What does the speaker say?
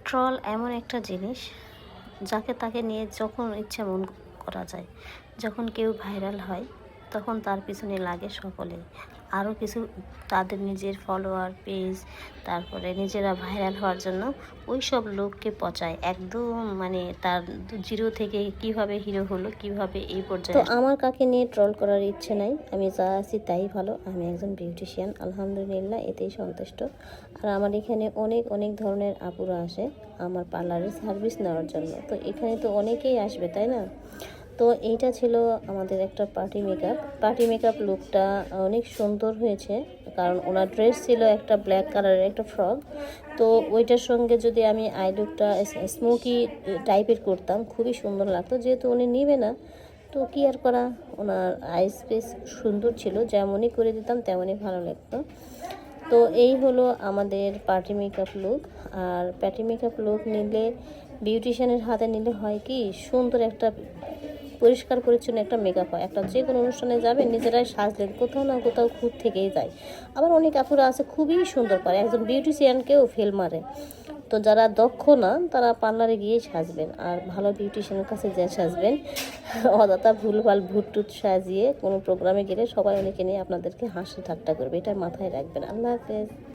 Troll এমন একটা জিনিস যাকে তাকে নিয়ে যখন ইচ্ছা মন করা যায়। যখন কেউ ভাইরাল হয় তখন তার পিছনে লাগে সকলেই। আরও কিছু তাদের নিজের ফলোয়ার পেজ, তারপরে নিজেরা ভাইরাল হওয়ার জন্য ওই সব লোককে পচায় একদম, মানে তার জিরো থেকে কিভাবে হিরো হলো, কিভাবে এই পর্যায়ে। তো আমার কাকে নিয়ে ট্রল করার ইচ্ছে নাই, আমি যা আছি তাই ভালো। আমি একজন বিউটিশিয়ান, আলহামদুলিল্লাহ, এতেই সন্তুষ্ট। আর আমার এখানে অনেক অনেক ধরনের আপুরা আসে আমার পার্লারের সার্ভিস নেওয়ার জন্য। তো এখানে তো অনেকেই আসবে, তাই না? তো এইটা ছিল আমাদের একটা পার্টি মেকআপ লুকটা অনেক সুন্দর হয়েছে, কারণ ওনার ড্রেস ছিল একটা ব্ল্যাক কালারের একটা ফ্রক। তো ওইটার সঙ্গে যদি আমি আই লুকটা স্মোকি টাইপের করতাম খুবই সুন্দর লাগতো। যেহেতু উনি নিবে না, তো কি আর করা, ওনার আই স্পেস সুন্দর ছিল, যেমনই করে দিতাম তেমনই ভালো লাগতো। তো এই হলো আমাদের পার্টি মেকআপ লুক। আর পার্টি মেকআপ লুক নিলে, বিউটিশিয়ানের হাতে নিলে হয় কি, সুন্দর একটা পরিষ্কার পরিচ্ছন্ন একটা মেকআপ হয়। একটা যে কোনো অনুষ্ঠানে যাবে নিজেরাই সাজলেন, কোথাও না কোথাও খুঁত থেকেই যায়। আবার অনেক আপুরা আছে খুবই সুন্দর করে, একজন বিউটিশিয়ানকেও ফেল মারে। তো যারা দক্ষ না তারা পার্লারে গিয়েই সাজবেন, আর ভালো বিউটিশিয়ানের কাছে যে সাজবেন। অযথা ভুলভাল ভুটটুট সাজিয়ে কোনো প্রোগ্রামে গেলে সবাই অনেকে নিয়ে আপনাদেরকে হাসি ঠাট্টা করবে, এটা মাথায় রাখবেন। আল্লাহ হাফেজ।